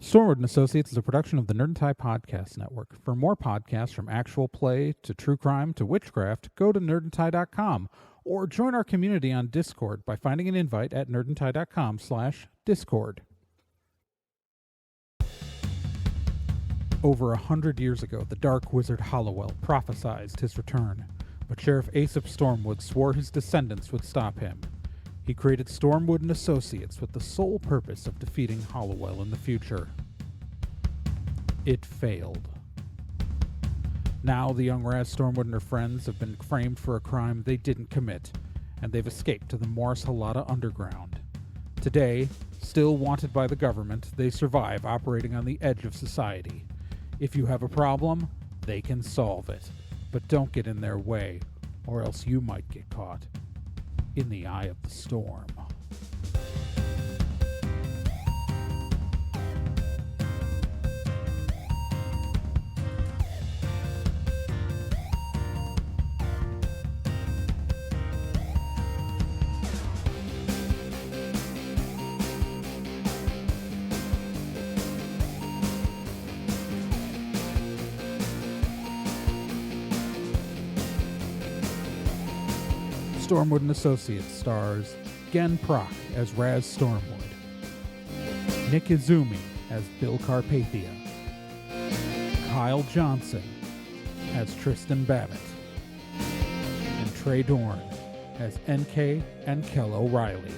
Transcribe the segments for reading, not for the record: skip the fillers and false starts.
Stormwood and Associates is a production of the Nerd and Tie Podcast Network. For more podcasts from actual play to true crime to witchcraft, go to nerdandtie.com or join our community on Discord by finding an invite at nerdandtie.com/discord. Over 100 years ago, the dark wizard Hollowell prophesied his return, but Sheriff Aesop Stormwood swore his descendants would stop him. He created Stormwood and Associates with the sole purpose of defeating Hollowell in the future. It failed. Now the young Raz Stormwood and her friends have been framed for a crime they didn't commit, and they've escaped to the Morris Halata Underground. Today, still wanted by the government, they survive operating on the edge of society. If you have a problem, they can solve it. But don't get in their way, or else you might get caught in the eye of the storm. Stormwood and Associates stars Gen Proc as Raz Stormwood, Nick Izumi as Bill Carpathia, Kyle Johnson as Tristan Babbitt, and Trey Dorn as NK and Kel O'Reilly.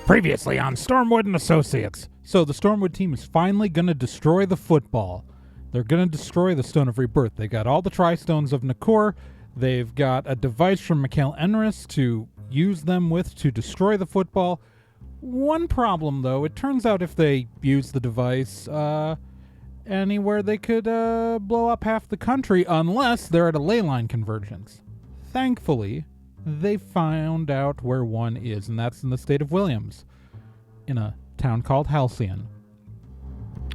Previously on Stormwood and Associates. So the Stormwood team is finally going to destroy the football. They're going to destroy the Stone of Rebirth. They got all the Tri-Stones of Nakor. They've got a device from Mikhail Enris to use them with to destroy the football. One problem, though, it turns out if they use the device anywhere, they could blow up half the country unless they're at a ley line convergence. Thankfully, they found out where one is, and that's in the state of Williams, in a town called Halcyon.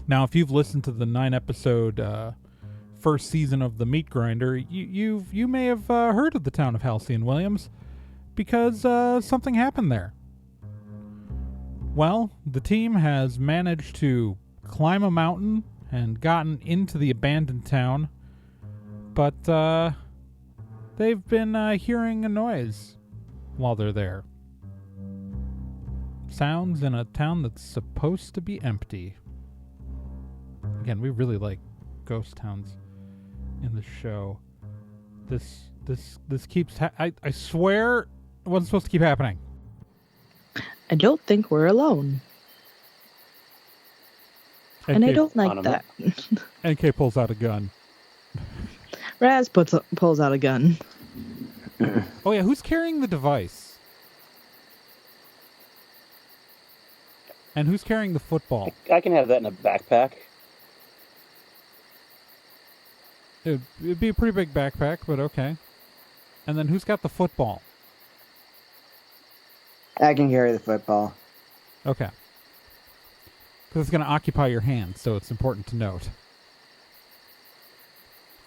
Now, if you've listened to the 9-episode first season of The Meat Grinder, you may have heard of the town of Halcyon, Williams, because something happened there. Well, the team has managed to climb a mountain and gotten into the abandoned town, but they've been hearing a noise while they're there. Sounds in a town that's supposed to be empty. Again, we really like ghost towns in the show. This keeps... I swear it wasn't supposed to keep happening. I don't think we're alone. And I don't like that. NK pulls out a gun. Raz pulls out a gun. Oh yeah, who's carrying the device? And who's carrying the football? I can have that in a backpack. It'd be a pretty big backpack, but okay. And then who's got the football? I can carry the football. Okay. Because it's going to occupy your hand, so it's important to note.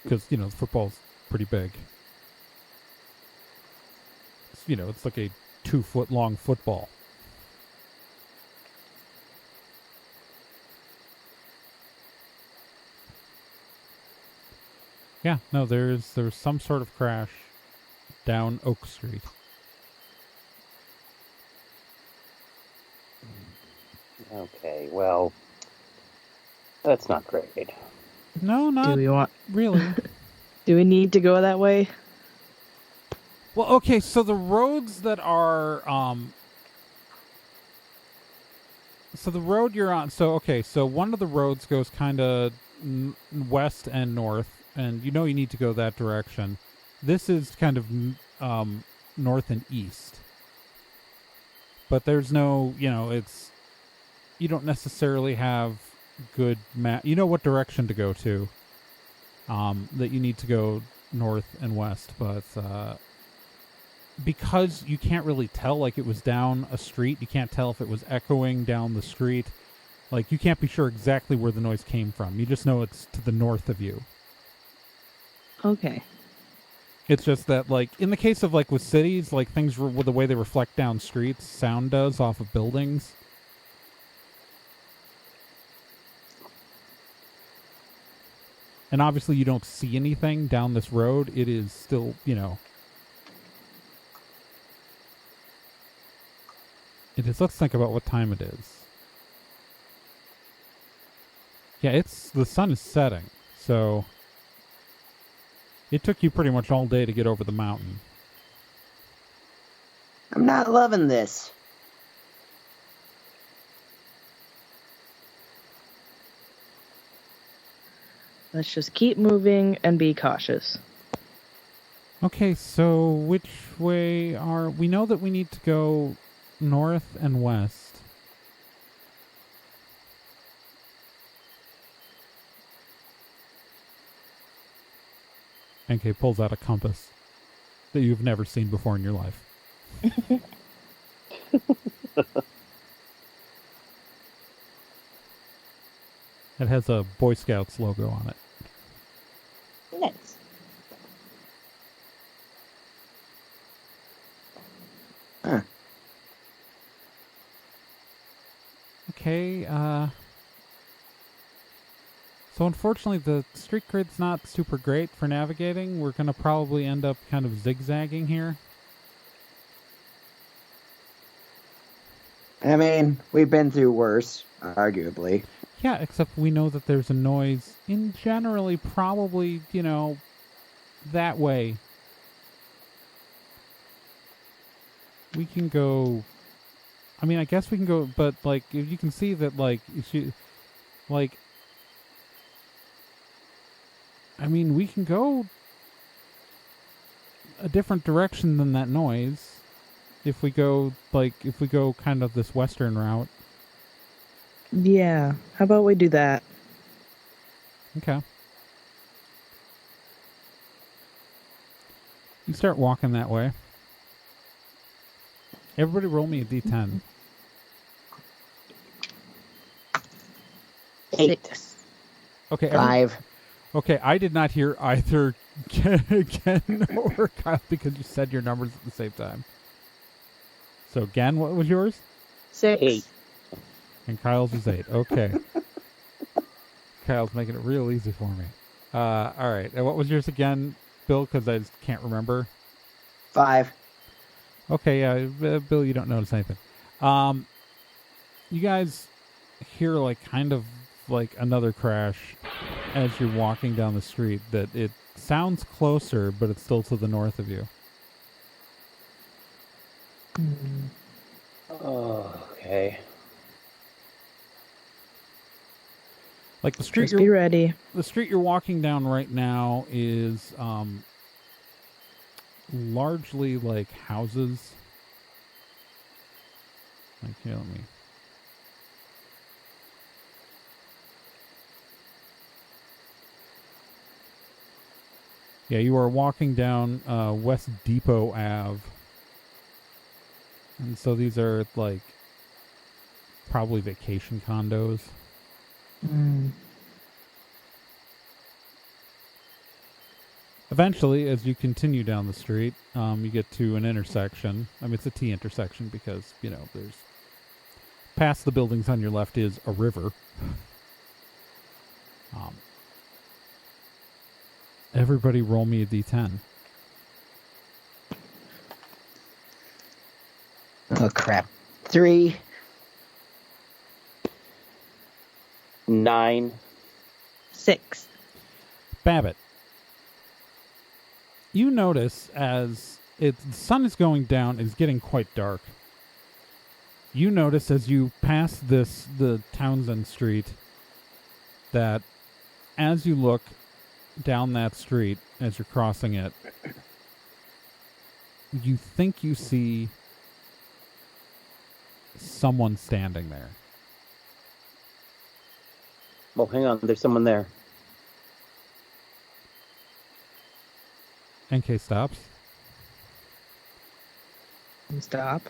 Because, the football's pretty big. It's like a 2-foot-long football. Yeah, no, there's some sort of crash down Oak Street. Okay, well, that's not great. No, not Do we want... really. Do we need to go that way? Well, okay, so the roads that are, so the road you're on, so one of the roads goes kind of west and north, and you need to go that direction. This is kind of north and east. But there's no, it's, you don't necessarily have good map. You know what direction to go to, that you need to go north and west, but because you can't really tell, like, it was down a street, you can't tell if it was echoing down the street. Like, you can't be sure exactly where the noise came from. You just know it's to the north of you. Okay. It's just that, like, in the case of, like, with cities, like, things with the way they reflect down streets, sound does off of buildings. And obviously you don't see anything down this road. It is still, you know... It is. Let's think about what time it is. Yeah, the sun is setting, so... It took you pretty much all day to get over the mountain. I'm not loving this. Let's just keep moving and be cautious. Okay, so which way are... We know that we need to go north and west. NK pulls out a compass that you've never seen before in your life. It has a Boy Scouts logo on it. Nice. Huh. Okay, so unfortunately the street grid's not super great for navigating. We're gonna probably end up kind of zigzagging here. I mean, we've been through worse, arguably. Yeah, except we know that there's a noise in generally probably, you know, that way. We can go... I mean, I guess we can go, but, like, if you can see that, like, I mean, we can go a different direction than that noise. If we go kind of this western route. Yeah. How about we do that? Okay. You start walking that way. Everybody roll me a d10. 8. 6. Okay. 5. Okay, I did not hear either Gen or Kyle because you said your numbers at the same time. So, Gen, what was yours? 6. 8. And Kyle's was 8. Okay. Kyle's making it real easy for me. All right. And what was yours again, Bill? Because I just can't remember. 5. Okay, yeah, Bill, you don't notice anything. You guys hear, like, kind of like another crash as you're walking down the street. That it sounds closer, but it's still to the north of you. Oh, okay. Like the street, Just be ready. the street you're walking down right now is largely like houses. Like, here, let me. Yeah, you are walking down West Depot Ave. And so these are like probably vacation condos. Eventually, as you continue down the street, you get to an intersection. I mean, it's a T intersection because, you know, there's past the buildings on your left is a river. Everybody roll me a d10. Oh, crap. 3. 9. 6. Babbitt, you notice as the sun is going down, it's getting quite dark. You notice as you pass the Townsend Street, that as you look down that street, as you're crossing it, you think you see someone standing there. Well, hang on. There's someone there. NK stops. And stop.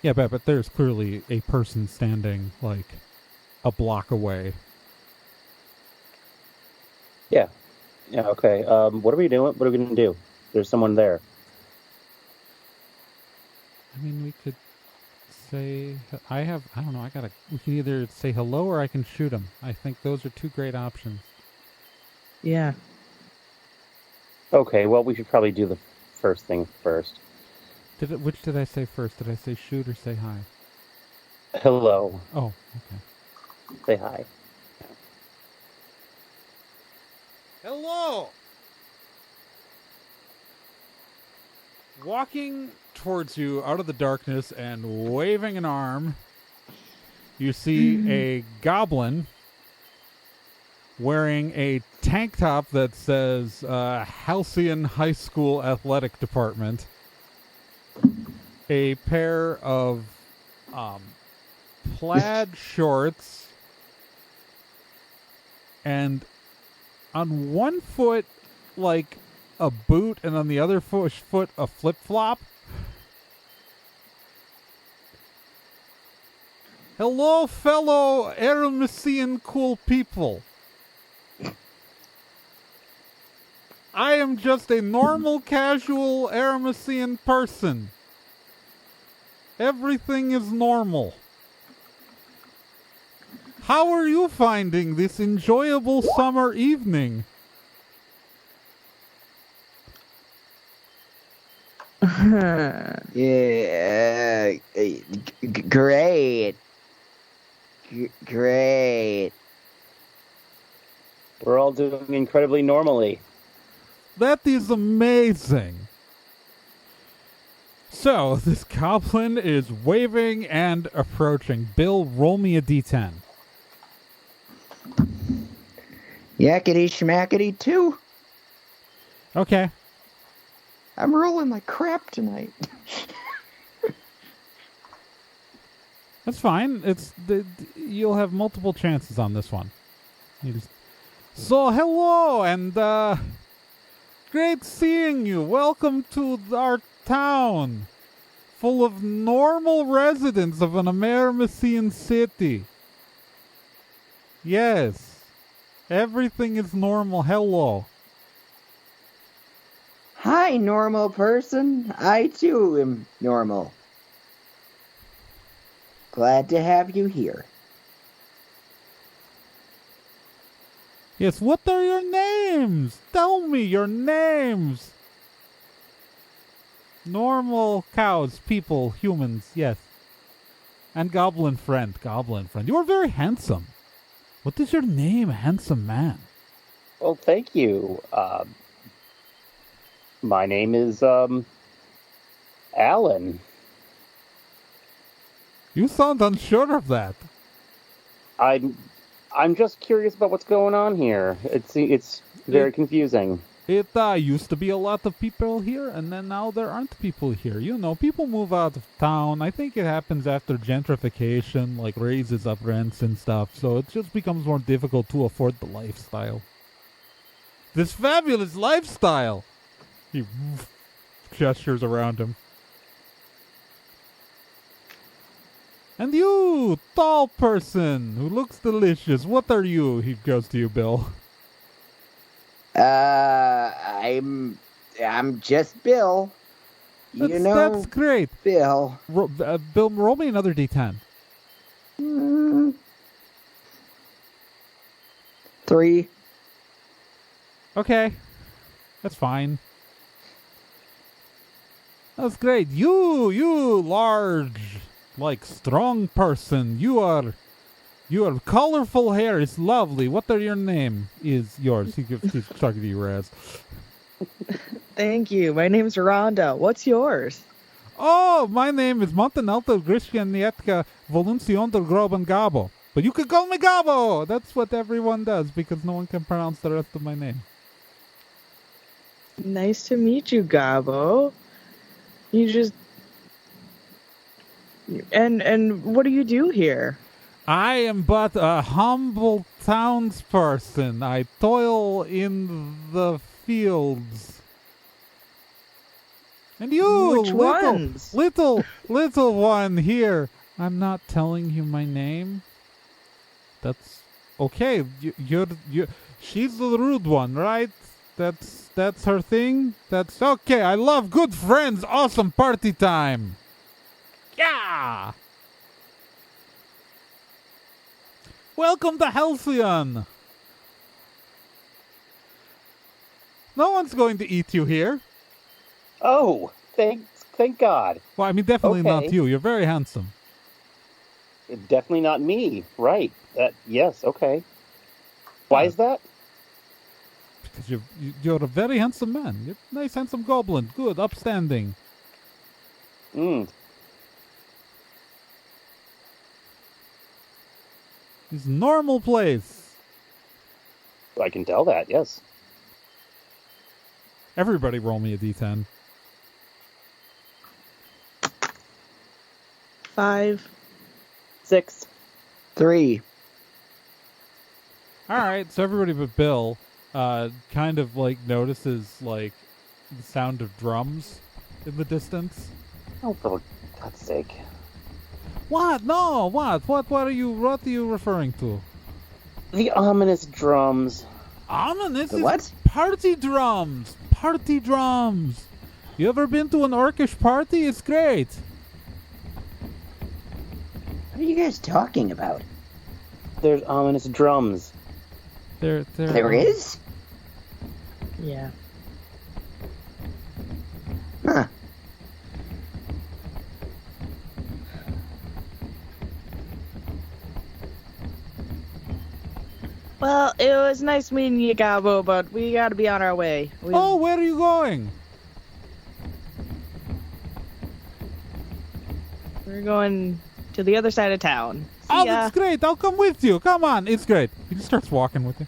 Yeah, but there's clearly a person standing like a block away. Yeah. Yeah, okay. What are we doing? What are we going to do? There's someone there. I mean, we could say I don't know. We can either say hello or I can shoot him. I think those are two great options. Yeah. Okay, well, we should probably do the first thing first. Which did I say first? Did I say shoot or say hi? Hello. Oh, okay. Say hi. Hello! Walking towards you out of the darkness and waving an arm, you see a goblin wearing a tank top that says Halcyon High School Athletic Department, a pair of plaid shorts, and on one foot, like a boot, and on the other foot, a flip-flop. Hello, fellow Aramisian cool people. I am just a normal, casual Aramisian person. Everything is normal. How are you finding this enjoyable summer evening? Yeah, great. Great. We're all doing incredibly normally. That is amazing. So, this goblin is waving and approaching. Bill, roll me a d10. Yakety schmackety too. Okay. I'm rolling like crap tonight. That's fine. You'll have multiple chances on this one. So, hello, and great seeing you. Welcome to our town, full of normal residents of an American city. Yes, everything is normal. Hello. Hi, normal person. I too am normal. Glad to have you here. Yes, what are your names? Tell me your names. Normal cows, people, humans, yes. And goblin friend. You are very handsome. What is your name, handsome man? Well, thank you. My name is, Alan. You sound unsure of that. I'm just curious about what's going on here. It's very confusing. It used to be a lot of people here, and then now there aren't people here. You know, people move out of town. I think it happens after gentrification, like raises up rents and stuff, so it just becomes more difficult to afford the lifestyle. This fabulous lifestyle! He gestures around him. And you, tall person who looks delicious, what are you? He goes to you, Bill. I'm just Bill. That's great. Bill. Bill, roll me another d10. 3. Okay. That's fine. That's great. You large, like strong person. Your colorful hair is lovely. What are your name? Is yours? He's talking to you, Raz. Thank you. My name's Rhonda. What's yours? Oh, my name is Montanelto Grishyanietka Voluncion del Groben Gabo. But you could call me Gabo. That's what everyone does because no one can pronounce the rest of my name. Nice to meet you, Gabo. You just... And what do you do here? I am but a humble townsperson. I toil in the fields. And you, Which ones? little one here. I'm not telling you my name. That's okay. You're she's the rude one, right? That's her thing. That's okay. I love good friends. Awesome party time. Yeah. Welcome to Halcyon. No one's going to eat you here. Oh, thank God. Well, I mean, definitely not Okay. you. You're very handsome. Definitely not me. Right. Yes, okay. Why is that? Because you're a very handsome man. You're a nice, handsome goblin. Good, upstanding. Mm. It's a normal place. I can tell that, yes. Everybody roll me a d10. 5. 6. 3. All right, so everybody but Bill kind of like notices like the sound of drums in the distance. Oh, for God's sake. What? No, what? What are you referring to? The ominous drums. Ominous? The what? Party drums. Party drums. You ever been to an orcish party? It's great. What are you guys talking about? There's ominous drums. There is? Yeah. Huh. Well, it was nice meeting you, Gabo, but we gotta be on our way. Oh, where are you going? We're going to the other side of town. See Oh, ya. that's great. I'll come with you. Come on. It's great. He just starts walking with you.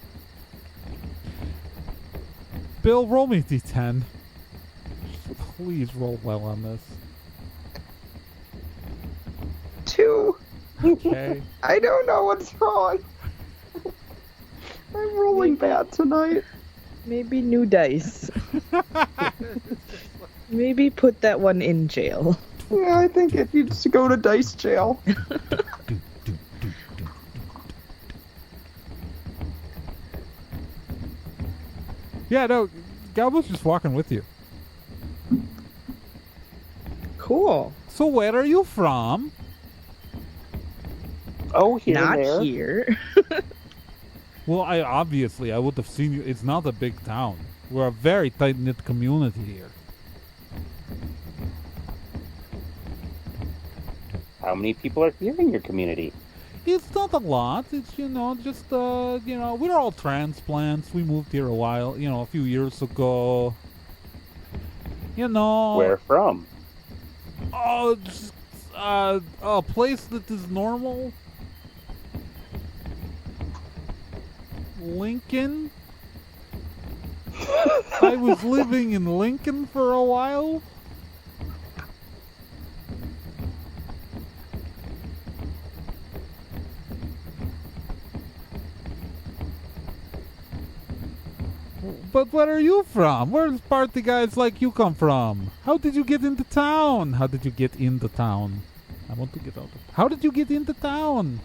Bill, roll me d10. Please roll well on this. 2. Okay. I don't know what's wrong. I'm rolling bad tonight. Maybe new dice. Maybe put that one in jail. Yeah, I think it needs to go to dice jail. Yeah, no, Galbo's just walking with you. Cool. So where are you from? Oh, here Not and there. here. Well, I would have seen you. It's not a big town. We're a very tight-knit community here. How many people are here in your community? It's not a lot. It's, just, we're all transplants. We moved here a few years ago. Where from? Oh, just, a place that is normal. Lincoln. I was living in Lincoln for a while. But where are you from? Where's party guys like you come from? How did you get into town? How did you get into town? I want to get out of... How did you get into town?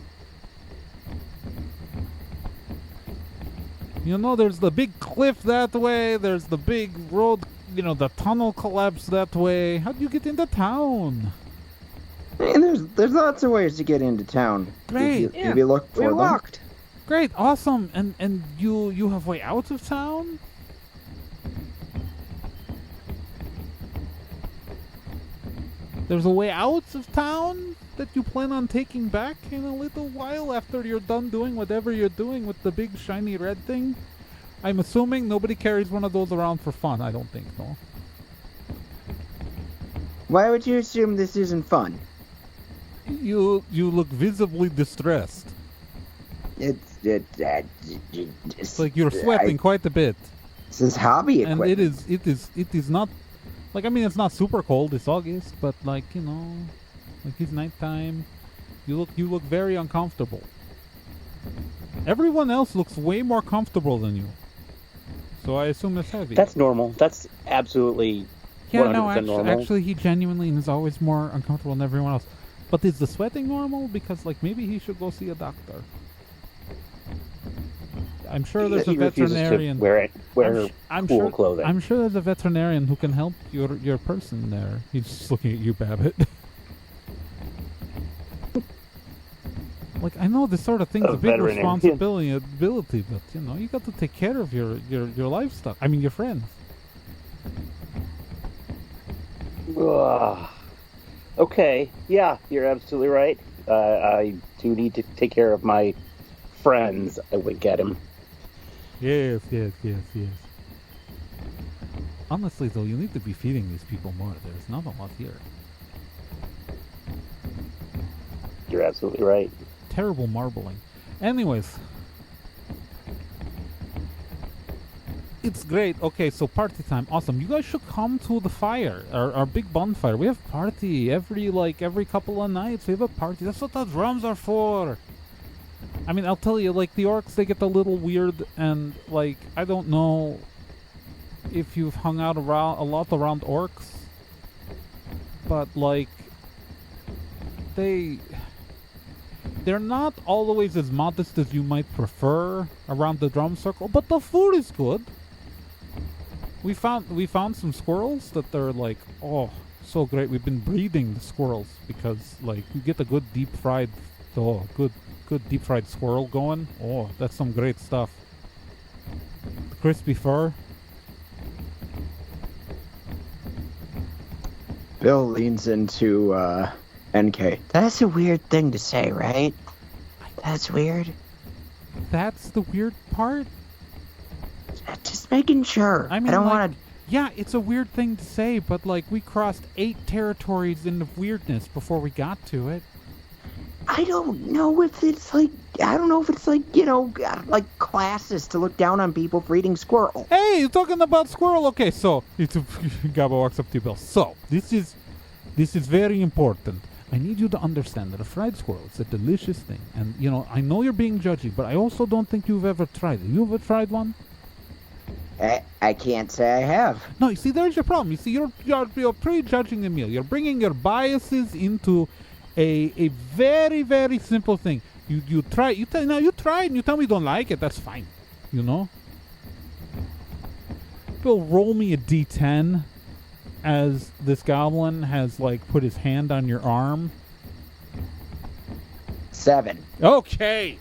There's the big cliff that way. There's the big road, the tunnel collapsed that way. How'd you get into town? And there's lots of ways to get into town. Great. If you look for We them. walked. Great, awesome. And you have way out of town? There's a way out of town that you plan on taking back in a little while after you're done doing whatever you're doing with the big shiny red thing? I'm assuming nobody carries one of those around for fun. I don't think so. Why would you assume this isn't fun? You look visibly distressed. It's like you're sweating quite a bit. This is hobby And equipment. it is not, it's not super cold. It's August, but it's nighttime. You look very uncomfortable. Everyone else looks way more comfortable than you. So I assume it's heavy. That's normal. That's absolutely Yeah, no, 100% normal. actually, he genuinely is always more uncomfortable than everyone else. But is the sweating normal? Because, like, maybe he should go see a doctor. I'm sure there's a He refuses veterinarian. to wear I'm cool sure, clothing. I'm sure there's a veterinarian who can help your person there. He's just looking at you, Babbitt. Like, I know this sort of thing's a big veterinarian. responsibility, but, you know, you got to take care of your livestock. I mean, your friends. Ugh. Okay, yeah, you're absolutely right. I do need to take care of my friends. I wink at him. Yes. Honestly, though, you need to be feeding these people more. There's not a lot here. You're absolutely right. Terrible marbling. Anyways. It's great. Okay, so party time. Awesome. You guys should come to the fire. Our big bonfire. We have party every couple of nights. We have a party. That's what the drums are for. I mean, I'll tell you, like, the orcs, they get a little weird, and, like, I don't know if you've hung out a lot around orcs, but, like, they're not always as modest as you might prefer around the drum circle, but the food is good. We found some squirrels that they're like, oh, so great. We've been breeding the squirrels because, like, you get a good deep fried squirrel going. Oh, that's some great stuff. The crispy fur. Bill leans into NK. That's a weird thing to say, right? That's weird. That's the weird part. Just making sure. I mean, I don't like, want to. Yeah, it's a weird thing to say, but, like, we crossed 8 territories into weirdness before we got to it. I don't know if it's like. I don't know if it's like, you know, like classes to look down on people for eating squirrel. Hey, you're talking about squirrel? Okay, so Gabba walks up to you, Bill. So this is very important. I need you to understand that a fried squirrel is a delicious thing, and you know I know you're being judgy, but I also don't think you've ever tried it. You ever tried one? I can't say I have. No, you see, there's your problem. You see, you're prejudging the meal. You're bringing your biases into a very, very simple thing. You try it and you tell me you don't like it. That's fine, you know. Bill, roll me a d10 as this goblin has, like, put his hand on your arm. 7. Okay.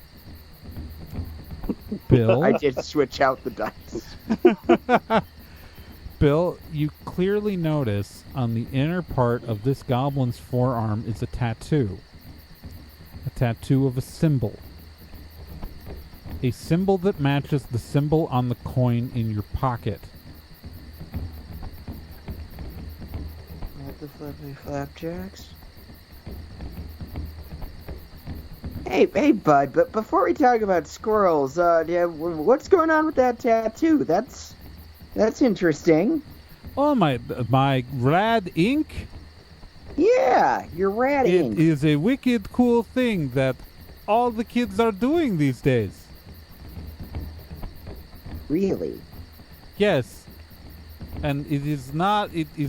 Bill. I did switch out the dice. Bill, you clearly notice on the inner part of this goblin's forearm is a tattoo. A tattoo of a symbol. A symbol that matches the symbol on the coin in your pocket. What the flippy flapjacks? Hey, bud, but before we talk about squirrels, yeah, what's going on with that tattoo? That's interesting. Oh, my rad ink? Yeah, your rat ink. It is a wicked cool thing that all the kids are doing these days. Really? Yes. And it is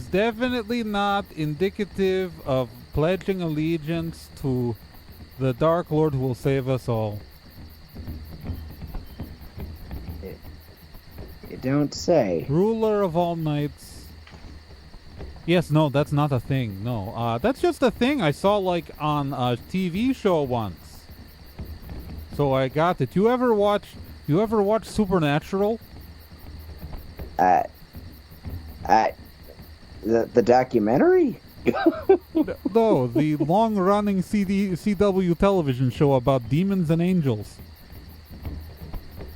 definitely not indicative of pledging allegiance to the Dark Lord who will save us all. You don't say. Ruler of all knights. Yes, no, that's not a thing. No, that's just a thing I saw, like, on a TV show once. So I got it. You ever watch Supernatural? The documentary? No, the long-running CW television show about demons and angels.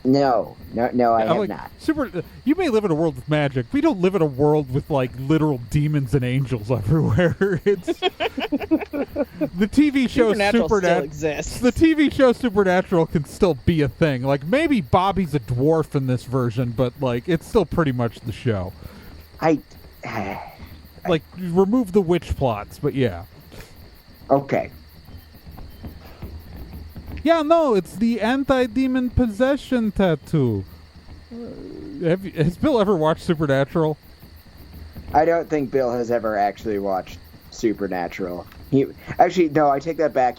No, I have not. You may live in a world with magic. We don't live in a world with, like, literal demons and angels everywhere. It's the TV show Supernatural still exists. The TV show Supernatural can still be a thing. Like, maybe Bobby's a dwarf in this version, but, like, it's still pretty much the show. Like, remove the witch plots, but yeah. Okay. Yeah, no, it's the anti-demon possession tattoo. Has Bill ever watched Supernatural? I don't think Bill has ever actually watched Supernatural. No, I take that back.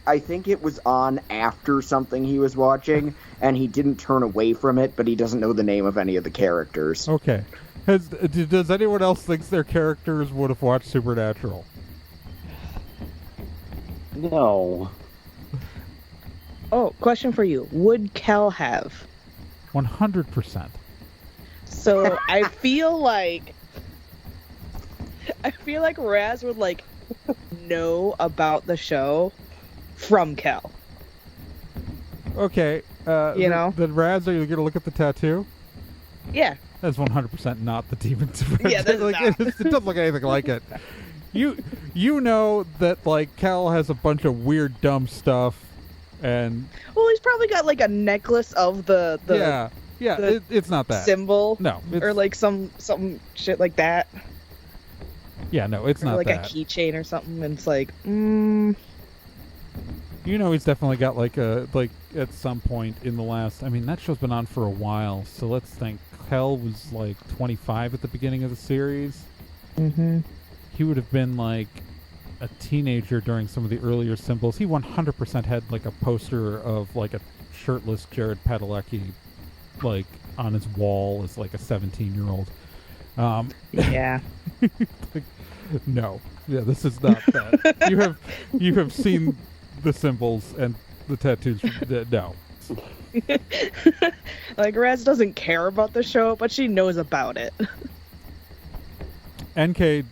I think it was on after something he was watching, and he didn't turn away from it, but he doesn't know the name of any of the characters. Okay. Does anyone else think their characters would have watched Supernatural? No. Oh, question for you. Would Kel have? 100%. So I feel like Raz would like know about the show from Kel. Okay. You know? Then Raz, are you going to look at the tattoo? Yeah. That's 100% not the demon. Yeah, that's like, not. It doesn't look anything like it. You know that like Cal has a bunch of weird dumb stuff, and Well, he's probably got like a necklace of the it's not that symbol. No, or like some shit like that. Yeah, no, it's or not like that. a keychain or something, and it's like, You know, he's definitely got like at some point in the last. I mean, that show's been on for a while, so let's think. Kel was like 25 at the beginning of the series. Mm-hmm. He would have been like a teenager during some of the earlier symbols. He 100% had like a poster of like a shirtless Jared Padalecki like on his wall as like a 17-year-old. Yeah. Like, no. Yeah, this is not that. You have seen the symbols and the tattoos. No. Like Raz doesn't care about the show, but she knows about it. NK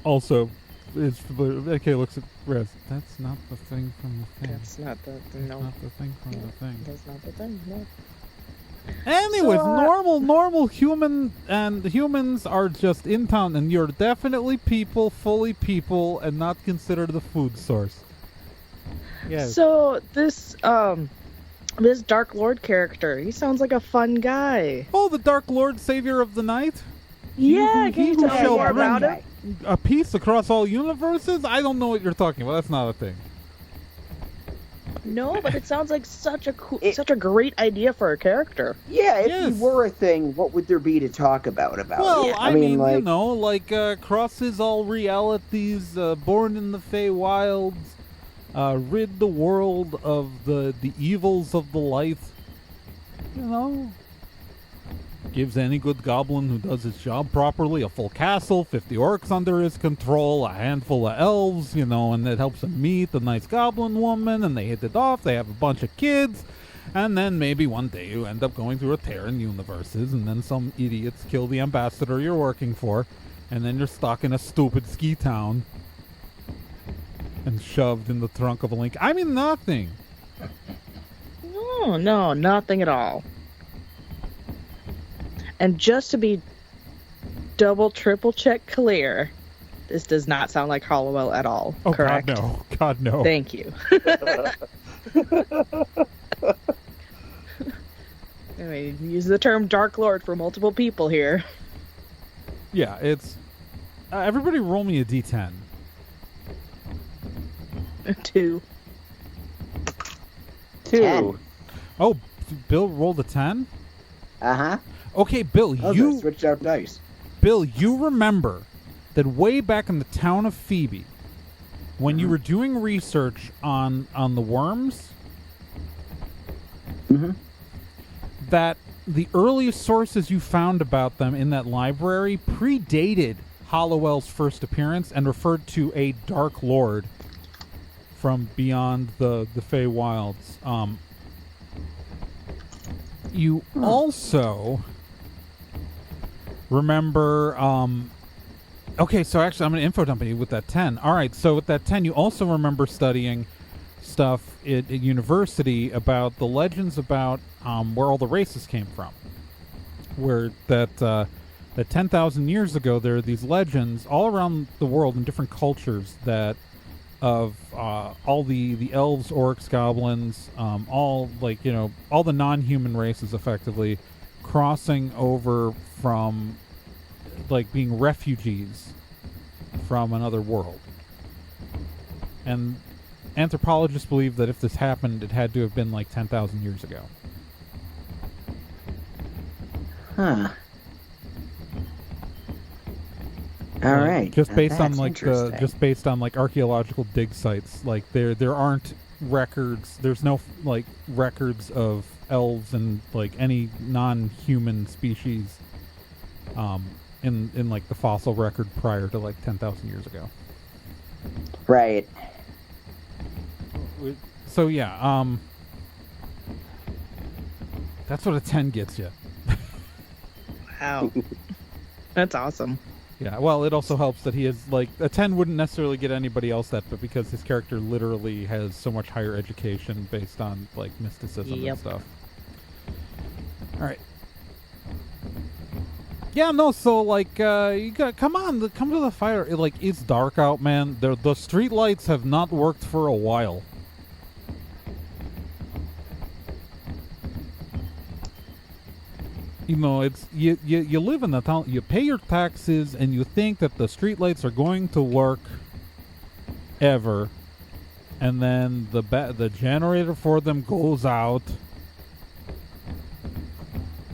also NK looks at Raz. That's not the thing from the thing. That's not the Not the thing from the thing. That's not the thing. No. Anyways, So, normal human and humans are just in town, and you're definitely fully people, and not considered the food source. Yes. So this Dark Lord character, he sounds like a fun guy. Oh, the Dark Lord, savior of the night. Yeah, He can you who tell me shall more bring about it? a peace across all universes. I don't know what you're talking about. That's not a thing. No, but it sounds like such a great idea for a character. Yeah, if Yes. he were a thing, what would there be to talk about Well, it? I mean, you know, like crosses all realities, born in the Feywilds, rid the world of the evils of the light. You know, gives any good goblin who does his job properly a full castle, 50 orcs under his control, a handful of elves, you know, and it helps him meet the nice goblin woman, and they hit it off, they have a bunch of kids, and then maybe one day you end up going through a tear in universes, and then some idiots kill the ambassador you're working for, and then you're stuck in a stupid ski town and shoved in the trunk of a Link. I mean, nothing. No, nothing at all. And just to be double, triple check clear, this does not sound like Hollowell at all. Oh, correct? God, no. God, no. Thank you. Anyway, use the term Dark Lord for multiple people here. Yeah, it's... everybody roll me a d10. 2. 2. Oh, Bill rolled a 10? Uh-huh. Okay, Bill, Oh, you... they switched out dice. Bill, you remember that way back in the town of Phoebe, when you were doing research on the worms, that the earliest sources you found about them in that library predated Hollowell's first appearance and referred to a Dark Lord from beyond the Feywilds. You also remember... okay, so actually I'm going to info dump you with that 10. All right, so with that 10, you also remember studying stuff at university about the legends about where all the races came from. Where that 10,000 years ago, there are these legends all around the world in different cultures that of all the elves, orcs, goblins, all like, you know, all the non-human races effectively crossing over from like being refugees from another world. And anthropologists believe that if this happened, it had to have been like 10,000 years ago. Huh. All Like, right. just Now based on that's like interesting. just based on like archaeological dig sites. Like there aren't records. There's no like records of elves and like any non-human species in like the fossil record prior to like 10,000 years ago. Right. So yeah, that's what a 10 gets you. Wow. That's awesome. Yeah, well, it also helps that he is like a 10 wouldn't necessarily get anybody else that, but because his character literally has so much higher education based on like mysticism and Yep. stuff. All right. Yeah, no. So like, you got come to the fire. Like it's dark out, man. The street lights have not worked for a while. You know, it's you live in the town, you pay your taxes, and you think that the streetlights are going to work ever, and then the generator for them goes out,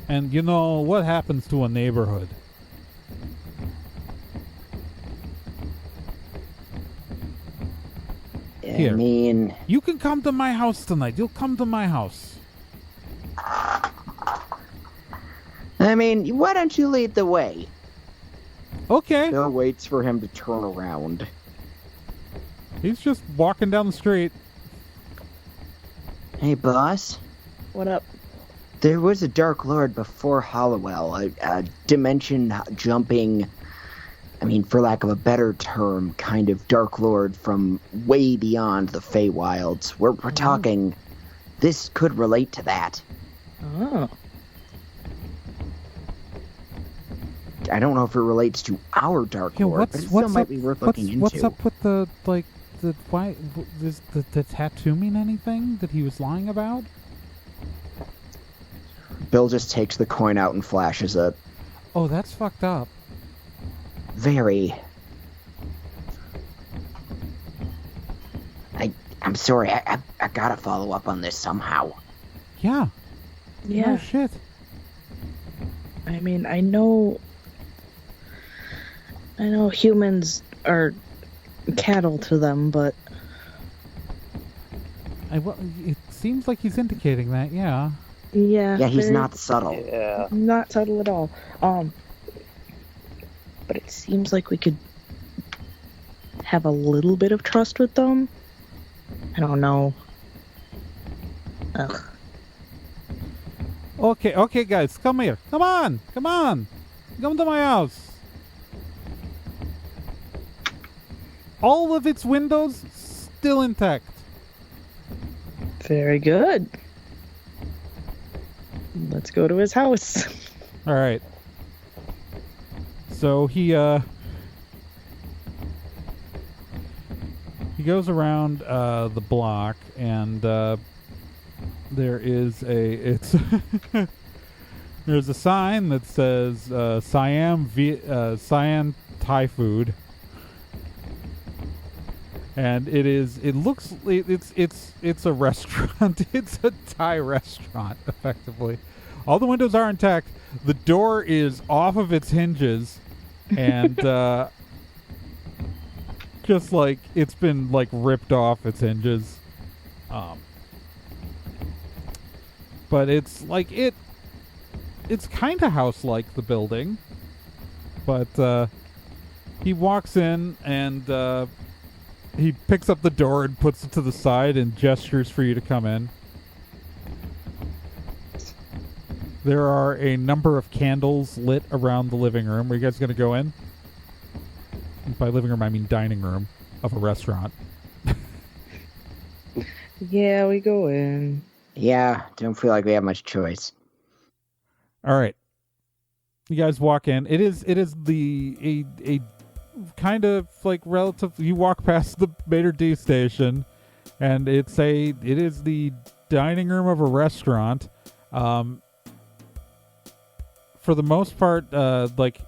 and you know what happens to a neighborhood? Here. I mean, You can come to my house tonight. You'll come to my house. why don't you lead the way? Okay. Bill waits for him to turn around. He's just walking down the street. Hey, boss. What up? There was a Dark Lord before Hollowell, a dimension jumping, for lack of a better term, kind of Dark Lord from way beyond the Feywilds. We're talking, this could relate to that. Oh. I don't know if it relates to our Dark Lord, but it still might be worth looking into. What's up with the why does the tattoo mean anything that he was lying about? Bill just takes the coin out and flashes it. Oh, that's fucked up. Very. I'm sorry, I gotta follow up on this somehow. Yeah. Yeah. No shit. I know humans are cattle to them, but It seems like he's indicating that. Yeah. yeah. Yeah, he's very- not subtle. Yeah. Not subtle at all. But it seems like we could have a little bit of trust with them. I don't know. Ugh. Okay, guys, come here. Come on. Come to my house. All of its windows still intact. Very good. Let's go to his house. All right. So he goes around the block, and there is there's a sign that says Siam Thai food, and it's a restaurant. It's a Thai restaurant, effectively. All the windows are intact. The door is off of its hinges, and just like it's been like ripped off its hinges. But it's like it's kind of house-like, the building. But he walks in and he picks up the door and puts it to the side and gestures for you to come in. There are a number of candles lit around the living room. Are you guys going to go in? And by living room, I mean dining room of a restaurant. Yeah, we go in. Yeah, don't feel like we have much choice. All right. You guys walk in. It is a kind of like relative. You walk past the Bader D station, and it is the dining room of a restaurant. For the most part, like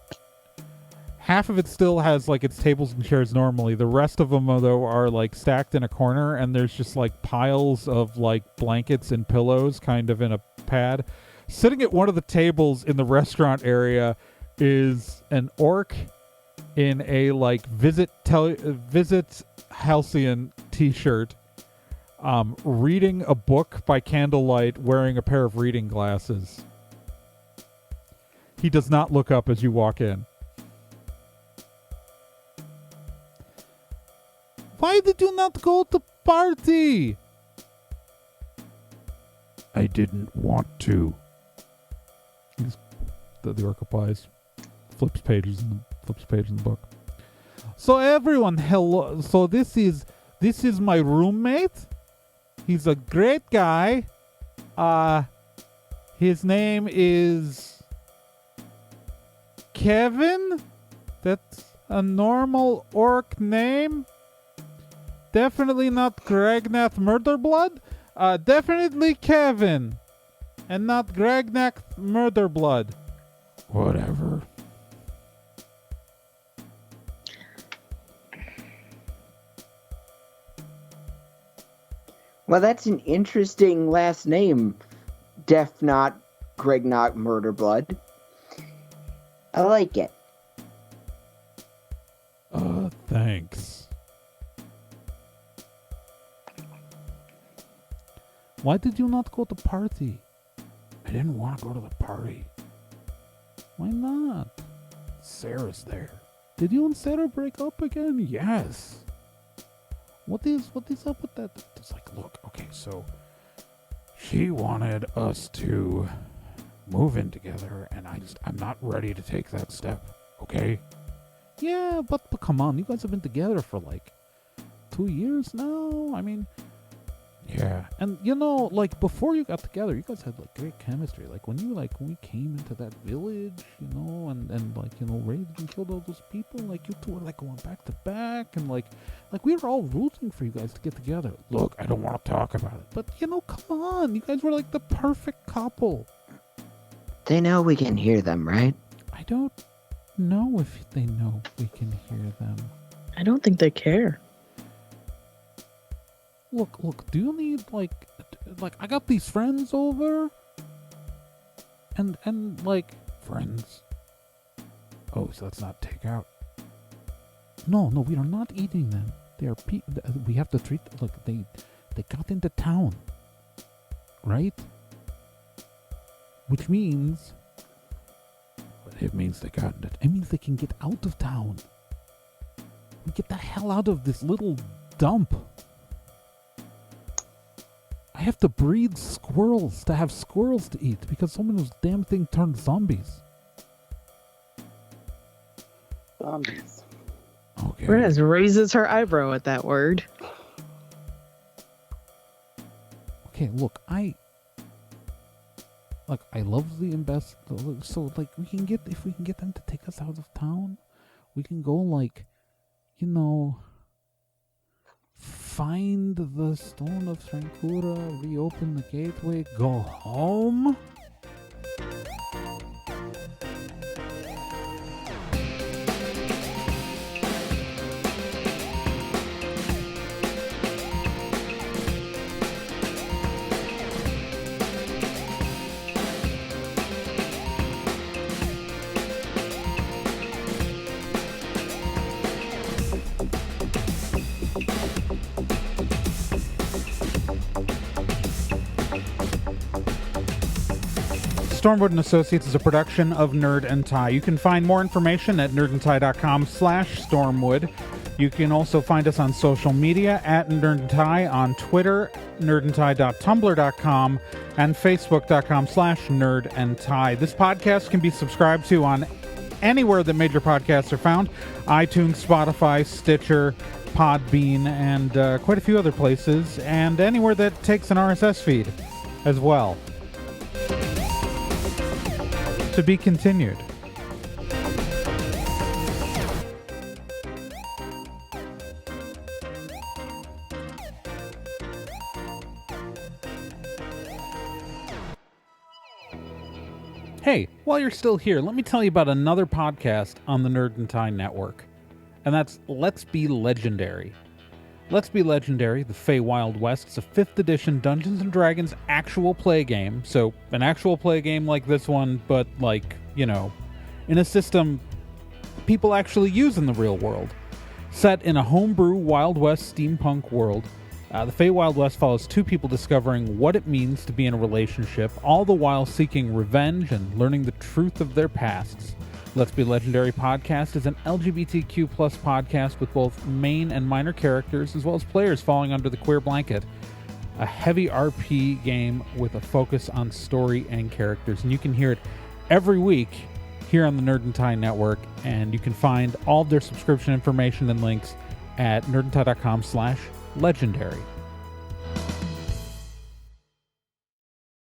half of it still has like its tables and chairs normally. The rest of them, though, are like stacked in a corner, and there's just like piles of like blankets and pillows kind of in a pad. Sitting at one of the tables in the restaurant area is an orc in a like visit Halcyon t-shirt, reading a book by candlelight, wearing a pair of reading glasses. He does not look up as you walk in. Why did you not go to party? I didn't want to. The orc replies, flips pages in the book. So everyone, hello. So this is my roommate. He's a great guy. His name is Kevin. That's a normal orc name. Definitely not Gregnath Murderblood. Definitely Kevin. And not Gregnath Murderblood. Whatever. Well, that's an interesting last name. Def not Greg not Murderblood. I like it. Thanks. Why did you not go to party? I didn't want to go to the party. Why not? Sarah's there. Did you and Sarah break up again? Yes. What is up with that? It's like, look, okay, so she wanted us to move in together, and I'm not ready to take that step, okay? Yeah, but come on, you guys have been together for like 2 years now. I mean, yeah, and like before you got together, you guys had like great chemistry. Like when we came into that village, and like raised and killed all those people, like you two were like going back to back, and like we were all rooting for you guys to get together. Look, I don't want to talk about it, but come on, you guys were like the perfect couple. They know we can hear them, right? I don't know if they know we can hear them. I don't think they care. Look, do you need like I got these friends over? And like friends. Oh, so that's not takeout. No, we are not eating them. They are we have to treat them like they got into town. Right? Which means it means they can get out of town. We get the hell out of this little dump. I have to breed squirrels to have squirrels to eat because some of those damn things turned zombies. Zombies. Okay. Rez raises her eyebrow at that word. Okay, look, I love the ambassador. So like if we can get them to take us out of town, we can go like, find the Stone of Trancura, reopen the gateway, go home. Stormwood & Associates is a production of Nerd and Tie. You can find more information at nerdandtie.com/Stormwood. You can also find us on social media at Nerd and Tie on Twitter, nerdandtie.tumblr.com, and facebook.com/nerdandtie. This podcast can be subscribed to on anywhere that major podcasts are found: iTunes, Spotify, Stitcher, Podbean, and quite a few other places, and anywhere that takes an RSS feed as well. To be continued. Hey, while you're still here, let me tell you about another podcast on the Nerd and Tie Network, and that's Let's Be Legendary. Let's Be Legendary, the Fey Wild West, is a 5th edition Dungeons & Dragons actual play game. So, an actual play game like this one, but in a system people actually use in the real world. Set in a homebrew Wild West steampunk world, the Fate Wild West follows two people discovering what it means to be in a relationship, all the while seeking revenge and learning the truth of their pasts. Let's Be Legendary podcast is an LGBTQ plus podcast with both main and minor characters, as well as players falling under the queer blanket. A heavy RP game with a focus on story and characters. And you can hear it every week here on the Nerd and Tie Network, and you can find all of their subscription information and links at nerdandtie.com/legendary.